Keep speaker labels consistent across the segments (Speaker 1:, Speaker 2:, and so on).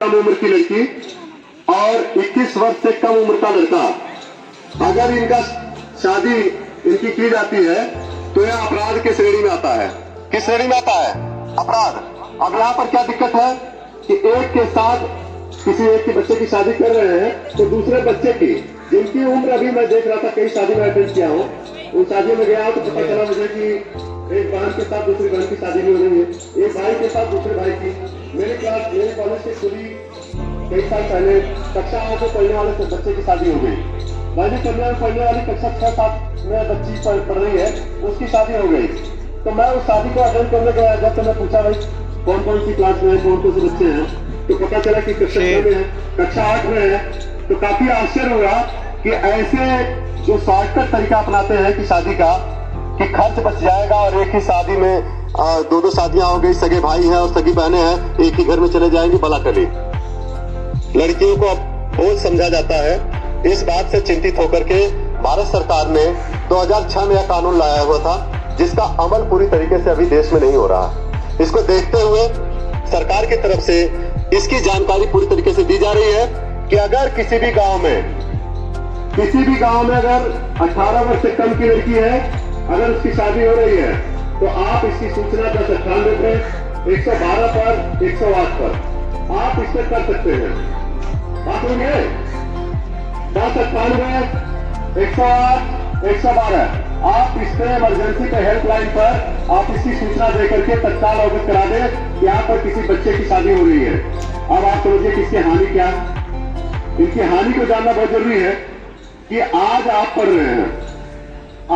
Speaker 1: कम उम्र की लड़की और 21 वर्ष से कम उम्र का लड़का, अगर इनका शादी इनकी की जाती है तो यह अपराध की श्रेणी में आता है। किस श्रेणी में आता है? अपराध। अब यहाँ पर क्या दिक्कत है कि एक के साथ किसी एक के बच्चे की शादी कर रहे हैं तो दूसरे बच्चे की, जिनकी उम्र अभी मैं देख रहा था, कई शादी में अटेंड किया हूँ, उन शादियों में गया तो पता चला मुझे कि एक बहन के साथ दूसरी बहन की शादी नहीं हो रही है, एक भाई के साथ दूसरे भाई की। मेरे कॉलेज से खुली कई साल पहले कक्षा 8 में पढ़ने वाले बच्चे की शादी हो गई। मैंने कन्या में पढ़ने वाली कक्षा 6-7 में बच्ची पढ़ रही है, उसकी शादी हो गई। तो मैं उस शादी को अटेंड करने गया। जब तो मैं पूछा भाई कौन कौन सी क्लास में है, कौन कौन से बच्चे हैं, तो पता चला कि कक्षा 6 में है, कक्षा 8 में है। तो काफी आश्चर्य हुआ कि ऐसे जो शॉर्टकट तरीका अपनाते हैं कि शादी का, कि खर्च बच जाएगा और एक ही शादी में दो शादियां हो गई, सगे भाई हैं और सगी बहनें हैं, एक ही घर में चले जाएंगे, भला टली। लड़कियों को अब बोझ समझा जाता है। इस बात से चिंतित होकर के भारत सरकार ने 2006 में यह कानून लाया हुआ था, जिसका अमल पूरी तरीके से अभी देश में नहीं हो रहा। इसको देखते हुए सरकार की तरफ से इसकी जानकारी पूरी तरीके से दी जा रही है कि अगर किसी भी गांव में अगर 18 वर्ष से कम की लड़की है, अगर उसकी शादी हो रही है, तो आप इसकी सूचना 1098 पे, 112 पर, 108 पर आप इस पर कर सकते हैं। बात होंगे 1098, 108, 112 आप इस पे इमरजेंसी पे हेल्पलाइन पर आप इसकी सूचना देकर के तत्काल अवगत करा दें कि यहाँ पर किसी बच्चे की शादी हो रही है। अब आप समझिए कि इसकी हानि क्या है। इनकी हानि को जानना बहुत जरूरी है कि आज आप पढ़ रहे हैं,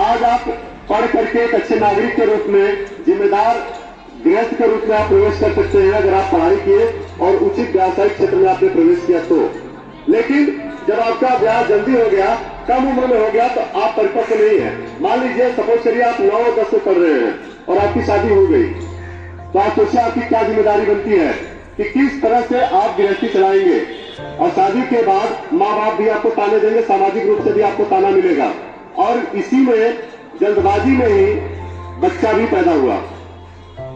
Speaker 1: आज आप पढ़ करके एक अच्छे नागरिक के रूप में, जिम्मेदार गृहस्थ के रूप में आप प्रवेश कर सकते हैं अगर आप पढ़ाई किए और उचित व्यावसायिक क्षेत्र में आपने प्रवेश किया तो। लेकिन जब आपका ब्याह जल्दी हो गया, कम उम्र में हो गया, तो आप परिपक्व नहीं है। मान लीजिए सपोज करिए आप 9-10 में पढ़ रहे हैं और आपकी शादी हो गई, तो आप सोचिए आपकी क्या जिम्मेदारी बनती है कि किस तरह से आप गृहस्थी चलाएंगे। और शादी के बाद माँ बाप भी आपको ताने देंगे, सामाजिक रूप से भी आपको ताना मिलेगा। और इसी में जल्दबाजी में ही बच्चा भी पैदा हुआ,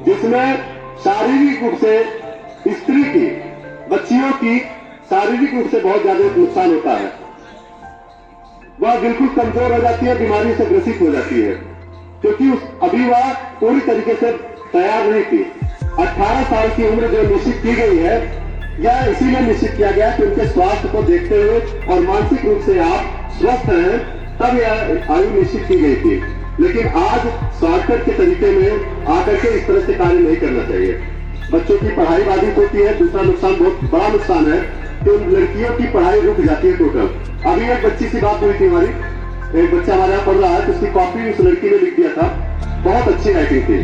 Speaker 1: जिसमें शारीरिक रूप से स्त्री की, बच्चियों की शारीरिक रूप से बहुत ज्यादा नुकसान होता है। वह बिल्कुल कमजोर हो जाती है, बीमारी से ग्रसित हो जाती है, क्योंकि अभी वह पूरी तरीके से तैयार नहीं थी। 18 साल की उम्र जो निश्चित की गई है, यह इसीलिए निश्चित किया गया कि उनके स्वास्थ्य को देखते हुए और मानसिक रूप से आप स्वस्थ हैं, तब यह आयु निश्चित की गई थी। लेकिन आज शॉर्टकट के तरीके में आकर के इस तरह से कार्य नहीं करना चाहिए। बच्चों की पढ़ाई बाधित होती है। दूसरा नुकसान, बहुत बड़ा नुकसान है कि उन लड़कियों की पढ़ाई रुक जाती है टोटल। अभी एक बच्ची से बात हुई थी हमारी, एक बच्चा हमारे यहाँ पढ़ रहा है, तो उसकी कॉपी उस लड़की ने लिख दिया था, बहुत अच्छी राइटिंग थी।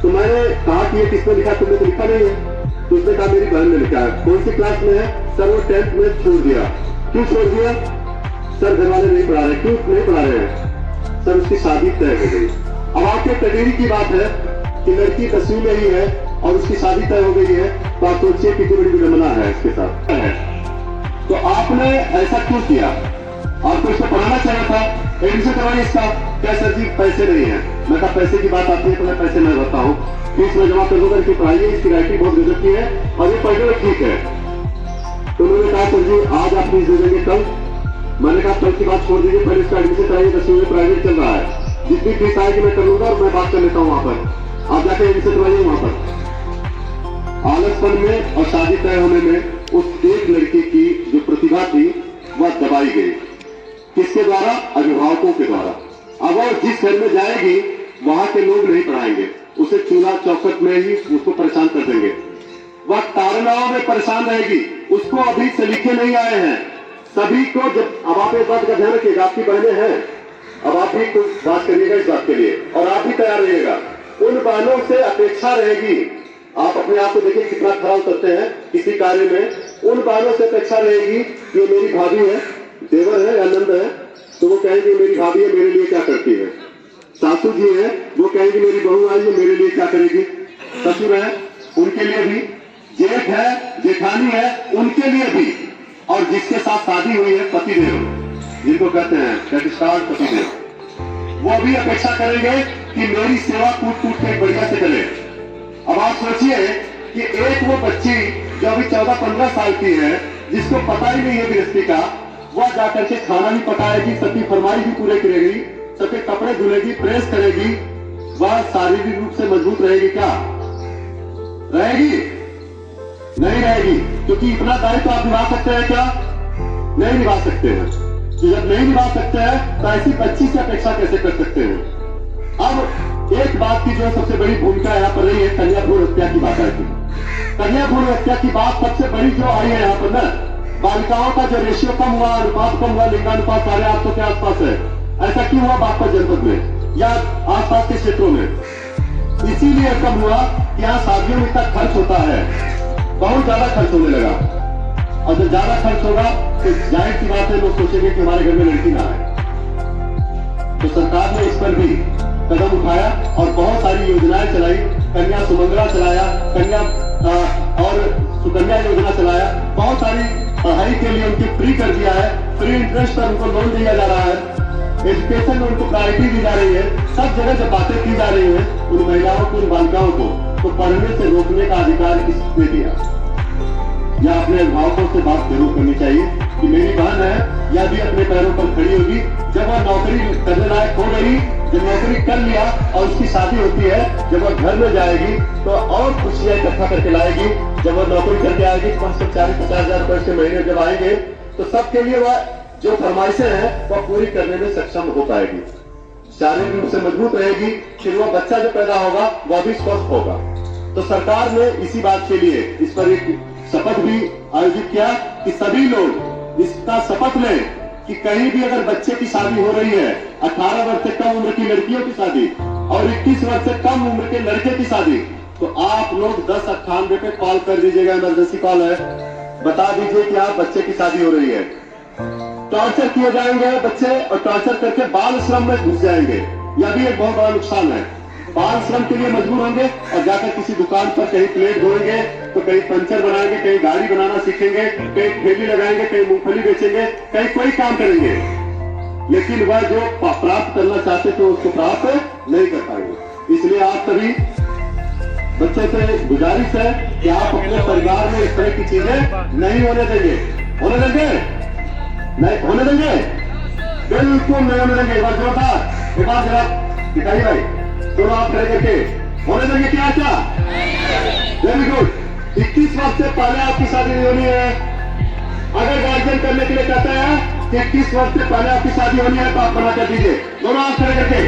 Speaker 1: तो मैंने कहा कि ये किसने लिखा, तुमने तो लिखा नहीं है। तो उसने कहा मेरी बहन ने लिखा है। कौन सी क्लास में है? सर वो 10th में छोड़ दिया। क्यों छोड़ दिया? सर घर वाले नहीं पढ़ा रहे। क्यों नहीं पढ़ा रहे हैं? सर उसकी शादी तय हो गई। अब आपके कटेरी की बात है कि लड़की 10वीं में ही है और उसकी शादी तय हो गई है, तो आप सोचिए कितनी बड़ी विडंबना है इसके साथ। तो आपने ऐसा क्यों किया? आपको इसको पढ़ाना चाहिए था, एडमिशन करवाइए इसका। क्या सर जी पैसे नहीं है? मैं कहा पैसे की बात आती है तो मैं पैसे नहीं भरता हूँ, फीस में जमा कर दूंगा, इसकी पढ़ाइए, इसकी राइटिंग बहुत गजब की है और ये पढ़ने में ठीक है। तो उन्होंने कहा सर जी आज आप फीस दे देंगे कल। मैंने कहा कल की बात छोड़ दीजिए, पहले इसका एडमिशन कराइए, 10वीं में प्राइवेट चल रहा है, जितनी फीस आएगी मैं कर लूंगा और मैं बात कर लेता हूँ वहां पर, आप जाके एडमिशन करवाइए वहां पर। आलसपन में और शादी तय होने में उस एक लड़की की जो प्रतिभा थी वह दबाई गई। किसके द्वारा? अभिभावकों के द्वारा। अब वो जिस घर में जाएगी वहां के लोग नहीं पढ़ाएंगे, उसे चूल्हा चौखट में ही उसको परेशान कर देंगे। वह ताड़नाओं में परेशान रहेगी। उसको अभी सलीके नहीं आए हैं सभी को। जब अब आप एक बात का ध्यान रखिएगा, आपकी बहनें हैं, अब आप भी कुछ बात करिएगा इस बात के लिए और आप भी तैयार रहिएगा। उन बहनों से अपेक्षा रहेगी, आप अपने आप को देखिए कितना खरा उतरते हैं किसी कार्य में। उन बहनों से अपेक्षा रहेगी कि मेरी भाभी है, देवर है या नंद है, तो वो कहेंगे मेरी भाभी है, मेरे लिए क्या करती है। सासू जी है, वो कहेंगे मेरी बहू आई है, मेरे लिए क्या करेगी। ससुर है, उनके लिए भी। जेठ है, जेठानी है, उनके लिए भी। और जिसके साथ शादी हुई है पतिदेव, जिनको कहते हैं पतिदेव, वो भी अपेक्षा करेंगे कि मेरी सेवा कूट कूट के बढ़िया से करे। अब आप सोचिए कि एक वो बच्ची जो अभी 14-15 साल की है, जिसको पता ही नहीं है गृहस्थी का, वह जाकर के खाना भी पकाएगी, सबकी फरमाइश भी पूरे करेगी, सबके कपड़े धुलेगी, प्रेस करेगी, वह शारीरिक रूप से मजबूत रहेगी क्या? रहेगी? नहीं रहेगी। क्योंकि इतना दायित्व आप निभा सकते हैं क्या? नहीं निभा सकते हैं। तो जब नहीं निभा सकते हैं तो ऐसी बच्ची से अपेक्षा कैसे कर सकते हैं? अब एक बात की जो सबसे बड़ी भूमिका यहाँ पर रही है, कन्या भ्रूण हत्या की बात आई थी। कन्या भ्रूण हत्या की बात सबसे बड़ी जो आई है यहाँ पर ना, बालिकाओं का जो रेशियो कम हुआ, अनुपात कम हुआ, लिंगानुपात 850 के आसपास है। ऐसा क्यों हुआ बागपत जनपद में या आसपास के क्षेत्रों में? इसीलिए कम हुआ कि यहाँ शादियों में इतना खर्च होता है, बहुत ज्यादा खर्च होने लगा। और जब ज्यादा खर्च होगा तो जाहिर सी बात है, लोग सोचेंगे कि हमारे घर में लड़की ना आए। तो सरकार ने इस पर भी कदम उठाया और बहुत सारी योजनाएं चलाई। कन्या सुमंगला चलाया, कन्या और सुकन्या योजना चलाया। बहुत सारी पढ़ाई के लिए उनकी फ्री कर दिया है, फ्री इंटरेस्ट पर उनको लोन दिया जा रहा है, एजुकेशन में उनको प्रायोरिटी दी जा रही है। सब जगह जब बातें की जा रही है उन महिलाओं को, उन बालिकाओं को, तो पढ़ने से रोकने का अधिकार किसने दिया? या अपने अभिभावकों से बात जरूर करनी चाहिए कि मेरी बहन है, या भी अपने पैरों पर खड़ी होगी। जब वह नौकरी करने लायक हो गई, जब नौकरी कर लिया और उसकी शादी होती है, जब वह घर में जाएगी तो और खुशियां इकट्ठा करके लाएगी। जब वह नौकरी करके आएगी 40-50 हजार रुपए से महीने जब आएंगे तो सबके लिए वह जो फरमाइशें हैं वह पूरी करने में सक्षम हो पाएगी, शारीरिक रूप से मजबूत रहेगी। फिर वह बच्चा जो पैदा होगा वह भी स्वस्थ होगा। तो सरकार ने इसी बात के लिए इस पर एक शपथ भी आयोजित किया कि सभी लोग इसका शपथ लें कि कहीं भी अगर बच्चे की शादी हो रही है, 18 वर्ष से कम उम्र की लड़कियों की शादी और 21 वर्ष से कम उम्र के लड़के की शादी, तो आप लोग 1098 पे कॉल कर दीजिएगा, इमरजेंसी कॉल है, बता दीजिए कि आप बच्चे की शादी हो रही है। टॉर्चर किए जाएंगे बच्चे और टॉर्चर करके बाल श्रम में घुस जाएंगे। यह भी एक बहुत बड़ा नुकसान है। बाल श्रम के लिए मजबूर होंगे और जाकर किसी दुकान पर कहीं प्लेट धोएंगे, तो कहीं पंचर बनाएंगे, कहीं गाड़ी बनाना सीखेंगे, कहीं ठेली लगाएंगे, कहीं मूंगफली बेचेंगे, कहीं कोई काम करेंगे, लेकिन वह जो प्राप्त करना चाहते थे उसको प्राप्त नहीं कर पाएंगे। इसलिए आप सभी बच्चे से गुजारिश है कि आप अपने परिवार में इस तरह की चीजें नहीं होने देंगे। होने देंगे? नहीं होने देंगे, बिल्कुल नहीं होने देंगे। एक बार जोरदार, एक बार जरा दिखाइए भाई, दोनों आप खड़े करके, होने देंगे क्या? क्या? Very good. 21 वर्ष से पहले आपकी शादी नहीं होनी है। अगर गार्जियन करने के लिए कहते हैं कि 21 वर्ष से पहले आपकी शादी होनी है तो आप मना कर दीजिए। दोनों हाथ खड़े करके,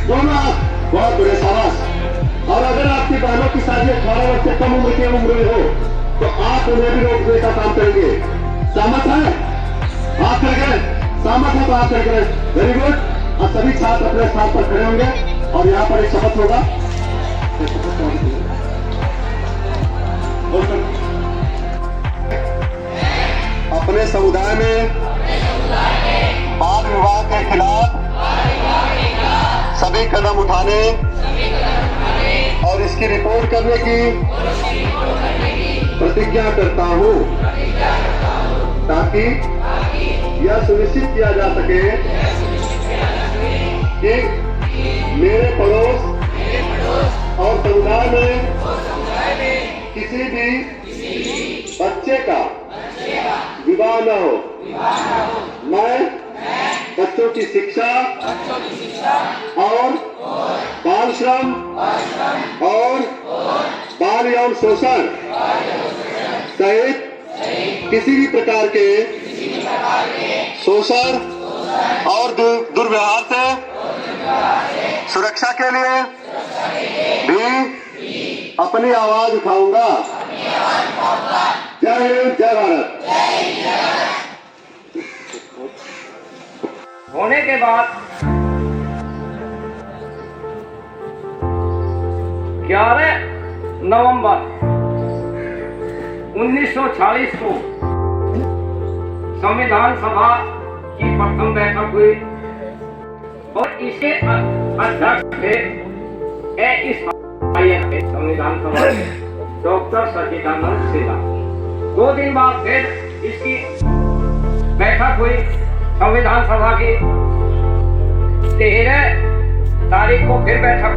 Speaker 1: दोनों हाथ, बहुत बुरे, शाबाश। और अगर आपकी बहनों की शादी 18 वर्ष से कम उम्र की उम्र में हो तो आप उन्हें भी रोकने का काम करेंगे। सहमत है? हाथ खड़े करें। सहमत है तो हाथ खड़े करें। Very good. और सभी छात्र अपने स्थान पर खड़े होंगे और यहाँ पर एक शपथ होगा। अपने समुदाय में बाल विवाह के खिलाफ सभी कदम उठाने और इसकी रिपोर्ट करने की प्रतिज्ञा करता हूँ, ताकि यह सुनिश्चित किया जा सके कि मेरे पड़ोस और समुदाय में किसी भी बच्चे का विवाह न हो। मैं बच्चों की शिक्षा और बाल श्रम और बाल यौन शोषण सहित किसी भी प्रकार के शोषण और दुर्व्यवहार से सुरक्षा के लिए भी अपनी आवाज उठाऊंगा। जय हिंद, जय भारत।
Speaker 2: होने के बाद 11 नवंबर 1940 को संविधान सभा की प्रथम बैठक हुई और इसे अध्यक्ष थे इस संविधान सभा डॉक्टर सच्चिदानंद सिन्हा। 2 दिन बाद फिर इसकी बैठक हुई संविधान सभा की। 13 तारीख को फिर बैठक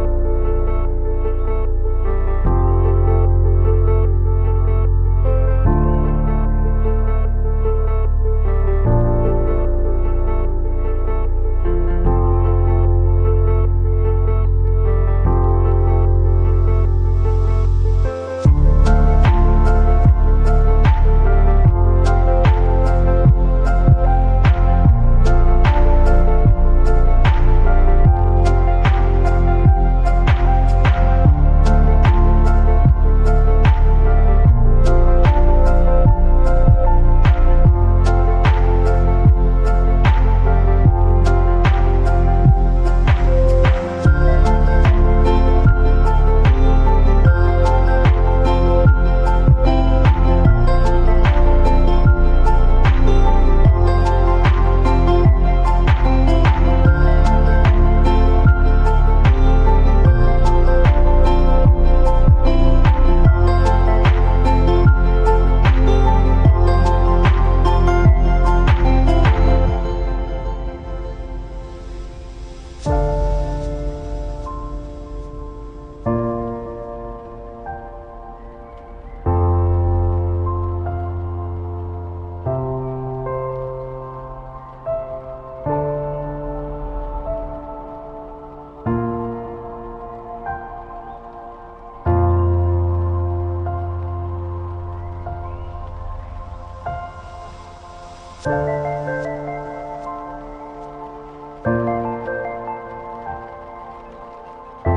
Speaker 2: है।